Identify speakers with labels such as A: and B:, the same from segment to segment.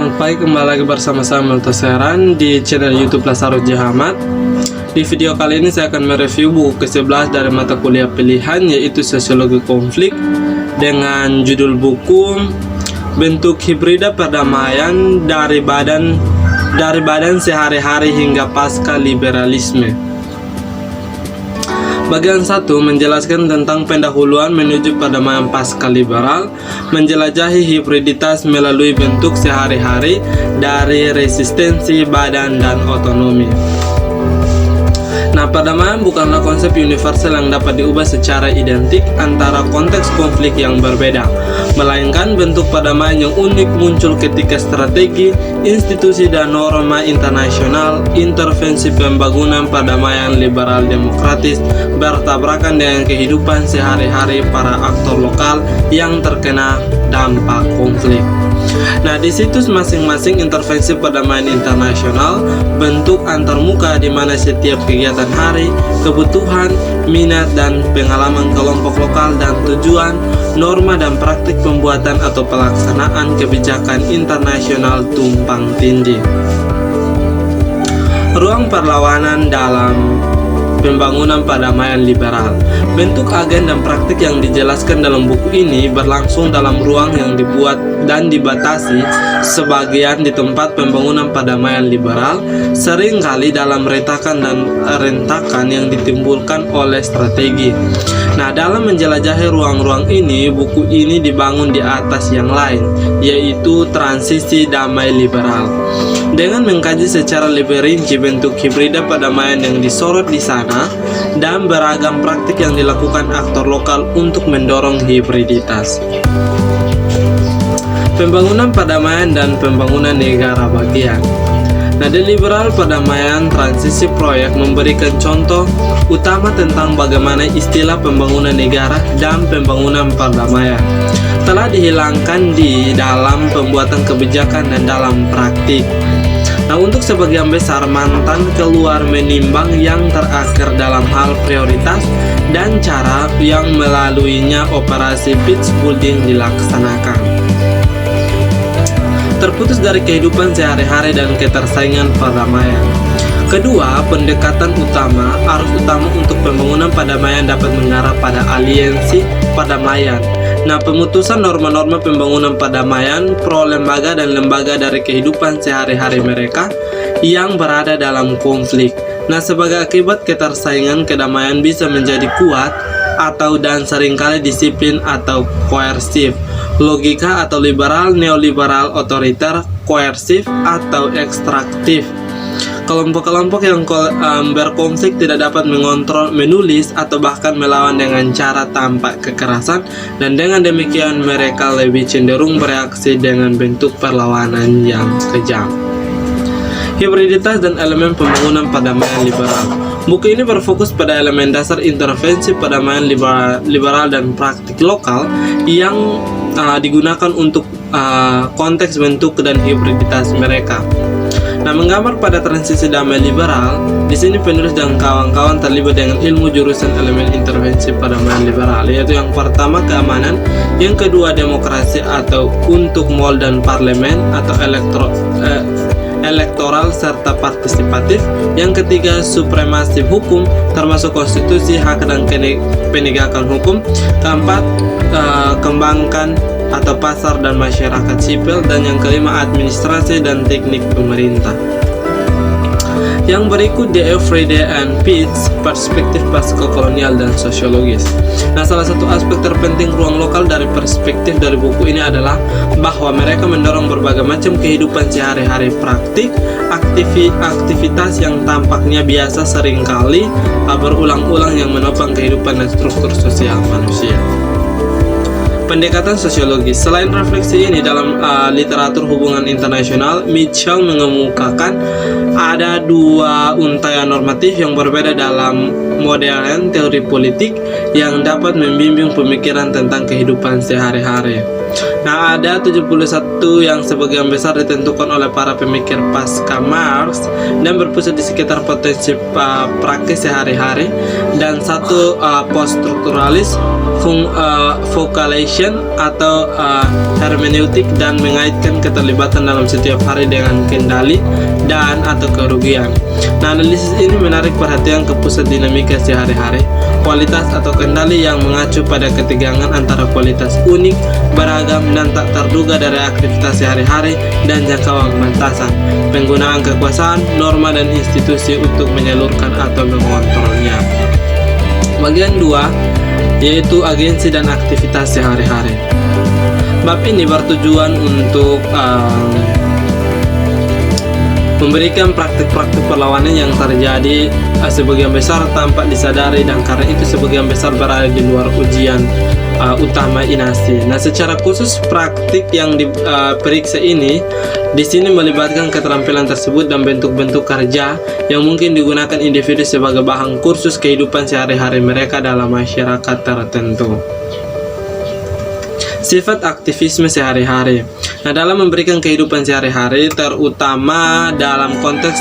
A: Selamat pagi, kembali lagi bersama saya Meltaseran di channel YouTube Lazarus Jahamat. Di video kali ini saya akan mereview buku ke-11 dari mata kuliah pilihan, yaitu Sosiologi Konflik, dengan judul buku Bentuk Hibrida Perdamaian dari badan sehari-hari hingga pasca liberalisme. Bagian 1 menjelaskan tentang pendahuluan menuju perdamaian pasca liberal, menjelajahi hibriditas melalui bentuk sehari-hari dari resistensi, badan, dan otonomi. Nah, perdamaian bukanlah konsep universal yang dapat diubah secara identik antara konteks konflik yang berbeda, melainkan bentuk perdamaian yang unik muncul ketika strategi, institusi, dan norma internasional, intervensi pembangunan perdamaian liberal demokratis bertabrakan dengan kehidupan sehari-hari para aktor lokal yang terkena dampak konflik. Nah, di situs masing-masing intervensi perdamaian internasional bentuk antarmuka di mana setiap kegiatan hari, kebutuhan, minat, dan pengalaman kelompok lokal dan tujuan, norma dan praktik pembuatan atau pelaksanaan kebijakan internasional tumpang tindih. Ruang perlawanan dalam pembangunan perdamaian liberal. Bentuk agen dan praktik yang dijelaskan dalam buku ini berlangsung dalam ruang yang dibuat dan dibatasi sebagian di tempat pembangunan perdamaian liberal, seringkali dalam retakan yang ditimbulkan oleh strategi. Nah, dalam menjelajahi ruang-ruang ini, buku ini dibangun di atas yang lain, yaitu transisi damai liberal. Dengan mengkaji secara lebih rinci bentuk hibrida perdamaian yang disorot di sana dan beragam praktik yang dilakukan aktor lokal untuk mendorong hibriditas. Pembangunan perdamaian dan pembangunan negara bagian. Nah, di liberal perdamaian transisi proyek memberikan contoh utama tentang bagaimana istilah pembangunan negara dan pembangunan perdamaian telah dihilangkan di dalam pembuatan kebijakan dan dalam praktik. Nah, untuk sebagian besar mantan keluar menimbang yang terakhir dalam hal prioritas dan cara yang melaluinya operasi peace building dilaksanakan. Terputus dari kehidupan sehari-hari dan ketersaingan perdamaian. Kedua, pendekatan utama, arus utama untuk pembangunan perdamaian dapat mengarah pada aliansi perdamaian. Nah, pemutusan norma-norma pembangunan perdamaian pro lembaga dan lembaga dari kehidupan sehari-hari mereka yang berada dalam konflik. Nah, sebagai akibat ketersaingan, kedamaian bisa menjadi kuat atau dan seringkali disiplin atau koersif. Logika atau liberal, neoliberal, otoriter, koersif, atau ekstraktif. Kelompok-kelompok yang berkonflik tidak dapat mengontrol, menulis, atau bahkan melawan dengan cara tanpa kekerasan, dan dengan demikian mereka lebih cenderung bereaksi dengan bentuk perlawanan yang kejam. Hibriditas dan elemen pembangunan perdamaian liberal. Buku ini berfokus pada elemen dasar intervensi perdamaian liberal dan praktik lokal yang digunakan untuk konteks bentuk dan hibriditas mereka. Nah, menggambar pada transisi damai liberal, di sini penulis dan kawan-kawan terlibat dengan ilmu jurusan elemen intervensi perdamaian liberal, yaitu yang pertama keamanan, yang kedua demokrasi atau untuk mall dan parlemen atau elektoral serta partisipatif, yang ketiga supremasi hukum termasuk konstitusi, hak dan penegakan hukum, keempat kembangkan atau pasar dan masyarakat sipil, dan yang kelima administrasi dan teknik pemerintah. Yang berikut The Everyday and Peace, perspektif pasca kolonial dan sosiologis. Nah, salah satu aspek terpenting ruang lokal dari perspektif dari buku ini adalah bahwa mereka mendorong berbagai macam kehidupan sehari-hari praktik, aktivitas yang tampaknya biasa seringkali berulang-ulang yang menopang kehidupan dan struktur sosial manusia. Pendekatan sosiologis. Selain refleksi ini dalam literatur hubungan internasional, Mitchell mengemukakan ada dua untaian normatif yang berbeda dalam modern teori politik yang dapat membimbing pemikiran tentang kehidupan sehari-hari. Nah, ada 71 yang sebagian besar ditentukan oleh para pemikir pasca Marx dan berpusat di sekitar potensi praktis sehari-hari, dan satu post-strukturalis vocalization atau hermeneutik dan mengaitkan keterlibatan dalam setiap hari dengan kendali dan atau kerugian. Nah, analisis ini menarik perhatian ke pusat dinamika sehari-hari, kualitas atau kendali yang mengacu pada ketegangan antara kualitas unik, beragam, dan tak terduga dari aktivitas sehari-hari dan jangka pementasan, penggunaan kekuasaan, norma, dan institusi untuk menyalurkan atau mengontrolnya. Bagian 2 yaitu agensi dan aktivitas sehari-hari. Bab ini bertujuan untuk memberikan praktik-praktik perlawanan yang terjadi sebagian besar tanpa disadari, dan karena itu sebagian besar berada di luar ujian utama INASI. Nah, secara khusus praktik yang diperiksa ini di sini melibatkan keterampilan tersebut dan bentuk-bentuk kerja yang mungkin digunakan individu sebagai bahan kursus kehidupan sehari-hari mereka dalam masyarakat tertentu. Sifat aktivisme sehari-hari. Nah, dalam memberikan kehidupan sehari-hari, terutama dalam konteks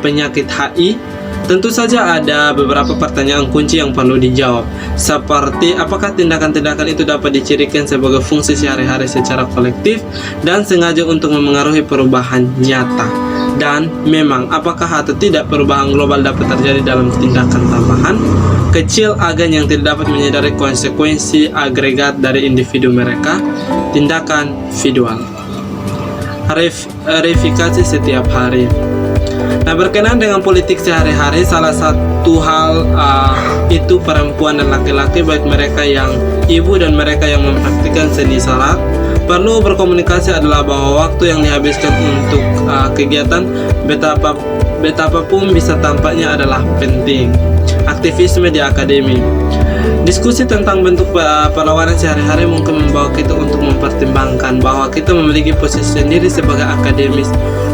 A: penyakit HI, tentu saja ada beberapa pertanyaan kunci yang perlu dijawab, seperti apakah tindakan-tindakan itu dapat dicirikan sebagai fungsi sehari-hari secara kolektif dan sengaja untuk memengaruhi perubahan nyata, dan memang apakah atau tidak perubahan global dapat terjadi dalam tindakan tambahan kecil agen yang tidak dapat menyadari konsekuensi agregat dari individu mereka. Tindakan individual. Verifikasi setiap hari. Nah, berkenaan dengan politik sehari-hari, salah satu hal itu perempuan dan laki-laki, baik mereka yang ibu dan mereka yang mempraktikkan seni sarat, perlu berkomunikasi adalah bahwa waktu yang dihabiskan untuk kegiatan betapapun bisa tampaknya adalah penting. Aktivisme di akademi. Diskusi tentang bentuk perlawanan sehari-hari mungkin membawa kita untuk mempertimbangkan bahwa kita memiliki posisi sendiri sebagai akademis,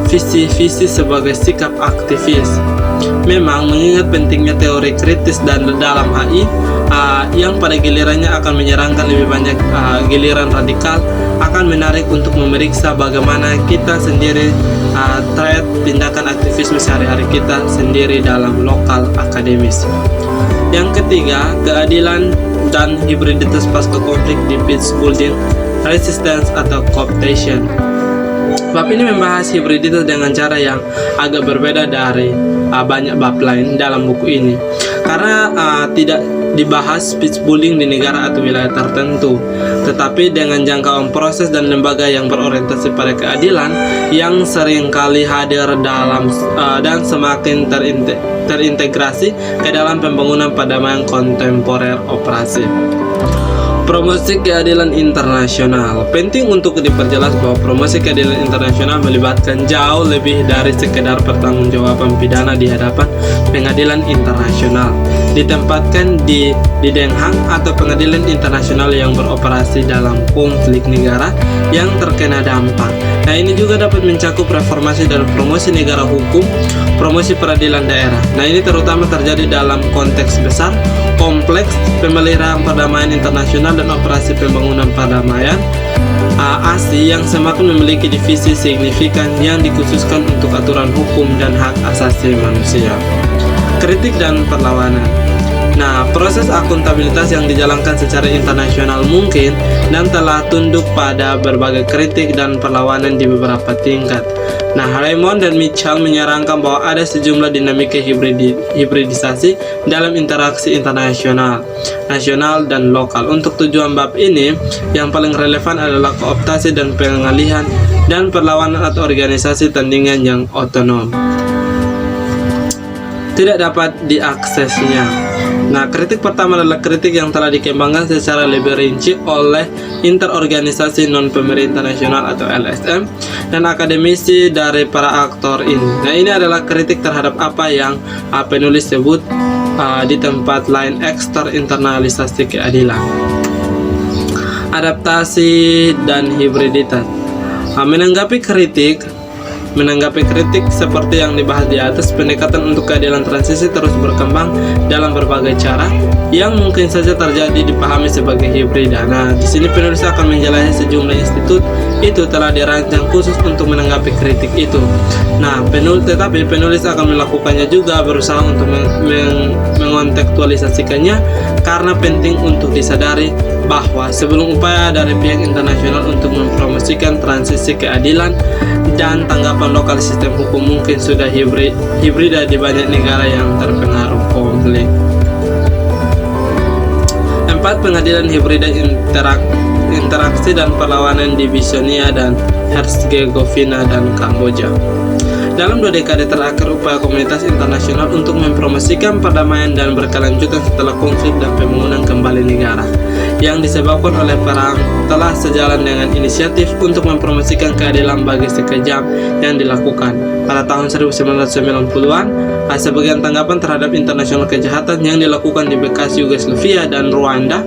A: visi-visi sebagai sikap aktivis. Memang mengingat pentingnya teori kritis dan dalam HI yang pada gilirannya akan menyerangkan lebih banyak giliran radikal, akan menarik untuk memeriksa bagaimana kita sendiri thread tindakan aktivisme sehari-hari kita sendiri dalam lokal akademis. Yang ketiga, keadilan dan hibriditas pasca konflik di peace building, resistance atau cooptation. Bab ini membahas hibriditas dengan cara yang agak berbeda dari banyak bab lain dalam buku ini, karena tidak dibahas peace building di negara atau wilayah tertentu, tetapi dengan jangkauan proses dan lembaga yang berorientasi pada keadilan yang seringkali hadir dalam dan semakin terintegrasi ke dalam pembangunan perdamaian kontemporer operasi. Promosi keadilan internasional. Penting untuk diperjelas bahwa promosi keadilan internasional melibatkan jauh lebih dari sekedar pertanggungjawaban pidana di hadapan pengadilan internasional ditempatkan di Den Haag atau pengadilan internasional yang beroperasi dalam konflik negara yang terkena dampak. Nah, ini juga dapat mencakup reformasi dan promosi negara hukum, promosi peradilan daerah. Nah, ini terutama terjadi dalam konteks besar, kompleks, pemeliharaan perdamaian internasional dan operasi pembangunan perdamaian ASI yang semakin memiliki divisi signifikan yang dikhususkan untuk aturan hukum dan hak asasi manusia. Kritik dan perlawanan. Nah, proses akuntabilitas yang dijalankan secara internasional mungkin dan telah tunduk pada berbagai kritik dan perlawanan di beberapa tingkat. Nah, Raymond dan Mitchell menyarankan bahwa ada sejumlah dinamika hibridisasi dalam interaksi internasional, nasional, dan lokal. Untuk tujuan bab ini, yang paling relevan adalah kooptasi dan pengalihan dan perlawanan atau organisasi tandingan yang otonom tidak dapat diaksesnya. Nah, kritik pertama adalah kritik yang telah dikembangkan secara lebih rinci oleh interorganisasi non-pemerintah nasional atau LSM dan akademisi dari para aktor ini. Nah, ini adalah kritik terhadap apa yang penulis sebut di tempat lain eksterinternalisasi keadilan. Adaptasi dan hibriditas. Menanggapi kritik, Menanggapi kritik seperti yang dibahas di atas, pendekatan untuk keadilan transisi terus berkembang dalam berbagai cara yang mungkin saja terjadi dipahami sebagai hibrida. Nah, di sini penulis akan menjelaskan sejumlah institut itu telah dirancang khusus untuk menanggapi kritik itu. Nah, tetapi penulis akan melakukannya juga berusaha untuk mengontekstualisasikannya, karena penting untuk disadari bahwa sebelum upaya dari pihak internasional untuk mempromosikan transisi keadilan dan tanggapan lokal sistem hukum mungkin sudah hibrida di banyak negara yang terpengaruh konflik. 4. Pengadilan hibrida interaksi dan perlawanan di Bosnia dan Herzegovina dan Kamboja. Dalam 2 dekade terakhir, upaya komunitas internasional untuk mempromosikan perdamaian dan berkelanjutan setelah konflik dan pembangunan kembali negara yang disebabkan oleh perang telah sejalan dengan inisiatif untuk mempromosikan keadilan bagi sekejap yang dilakukan pada tahun 1990-an. Sebagian tanggapan terhadap internasional kejahatan yang dilakukan di bekas Yugoslavia dan Rwanda,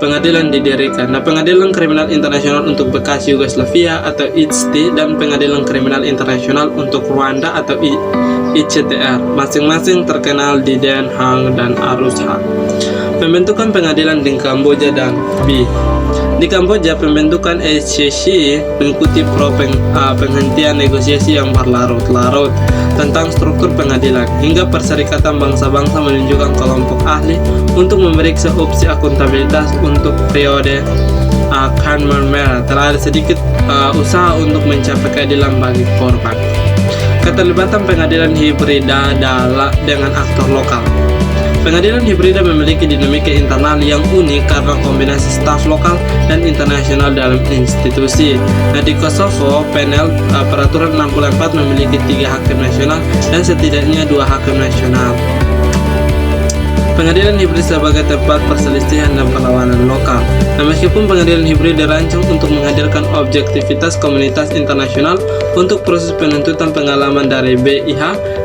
A: pengadilan didirikan. Nah, Pengadilan Kriminal Internasional untuk bekas Yugoslavia atau ICTY dan Pengadilan Kriminal Internasional untuk Rwanda atau ICTR, masing-masing terkenal di Den Haag dan Arusha. Pembentukan pengadilan di Kamboja dan di Kamboja, pembentukan SCC mengikuti penghentian negosiasi yang berlarut-larut tentang struktur pengadilan, hingga Perserikatan Bangsa-Bangsa menunjukkan kelompok ahli untuk memeriksa opsi akuntabilitas untuk periode Khmer Merah. Telah ada sedikit usaha untuk mencapai keadilan bagi korban. Keterlibatan pengadilan hibrida dengan aktor lokal. Pengadilan hibrida memiliki dinamika internal yang unik karena kombinasi staf lokal dan internasional dalam institusi. Nah, di Kosovo, panel peraturan 64 memiliki 3 hakim nasional dan setidaknya 2 hakim nasional. Pengadilan hibrid sebagai tempat perselisihan dan perlawanan lokal. Nah, meskipun pengadilan hibrid dirancang untuk menghadirkan objektivitas komunitas internasional untuk proses penuntutan, pengalaman dari BiH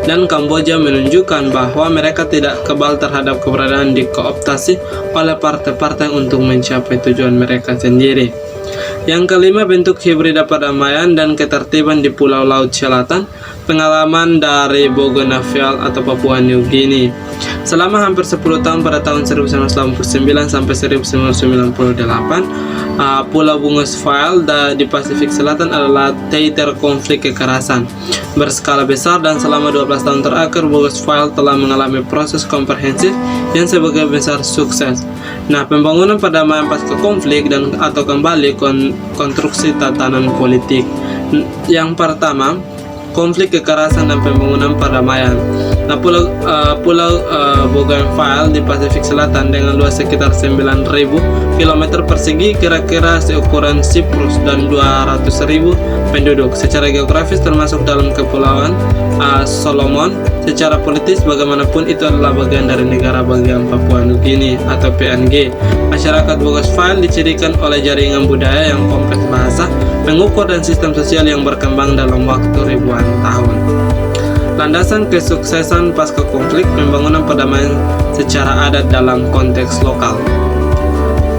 A: dan Kamboja menunjukkan bahwa mereka tidak kebal terhadap keberadaan dikooptasi oleh partai-partai untuk mencapai tujuan mereka sendiri. Yang kelima, bentuk hibrida perdamaian dan ketertiban di Pulau Laut Selatan. Pengalaman dari Bougainville atau Papua New Guinea. Selama hampir 10 tahun pada tahun 1989 sampai 1998, Pulau Bougainville di Pasifik Selatan adalah teater konflik kekerasan berskala besar, dan selama 12 tahun terakhir Bougainville telah mengalami proses komprehensif yang sebagian besar sukses. Nah, pembangunan perdamaian pasca konflik dan atau kembali konstruksi tatanan politik. Yang pertama, konflik kekerasan dan pembangunan perdamaian. Nah, Pulau Bougainville di Pasifik Selatan dengan luas sekitar 9.000 km persegi, kira-kira seukuran Siprus, dan 200.000 penduduk. Secara geografis termasuk dalam Kepulauan Solomon. Secara politis, bagaimanapun itu adalah bagian dari negara bagian Papua New Guinea atau PNG. Masyarakat Bougainville dicirikan oleh jaringan budaya yang kompleks, bahasa, pengukur, dan sistem sosial yang berkembang dalam waktu ribuan tahun. Landasan kesuksesan pasca konflik, pembangunan perdamaian secara adat dalam konteks lokal.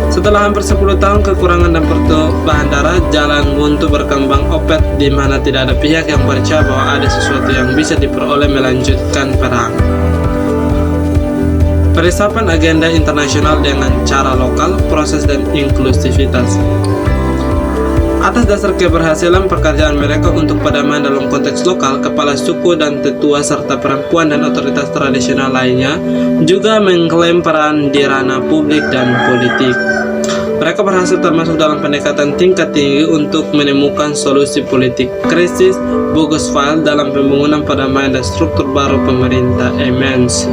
A: Setelah hampir 10 tahun kekurangan dan pertumpahan darah, jalan buntu berkembang opet di mana tidak ada pihak yang percaya bahwa ada sesuatu yang bisa diperoleh melanjutkan perang. Peresapan agenda internasional dengan cara lokal, proses dan inklusivitas. Atas dasar keberhasilan pekerjaan mereka untuk perdamaian dalam konteks lokal, kepala suku dan tetua serta perempuan dan otoritas tradisional lainnya juga mengklaim peran di ranah publik dan politik. Mereka berhasil termasuk dalam pendekatan tingkat tinggi untuk menemukan solusi politik krisis Bougainville dalam pembangunan perdamaian dan struktur baru pemerintah Amiens.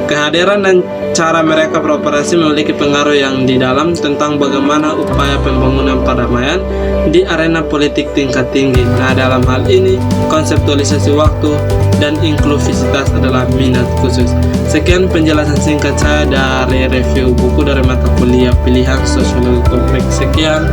A: Kehadiran dan cara mereka beroperasi memiliki pengaruh yang di dalam tentang bagaimana upaya pembangunan perdamaian di arena politik tingkat tinggi. Nah, dalam hal ini, konseptualisasi waktu dan inklusivitas adalah minat khusus. Sekian penjelasan singkat saya dari review buku dari mata kuliah pilihan Sosiologi Konflik. Sekian.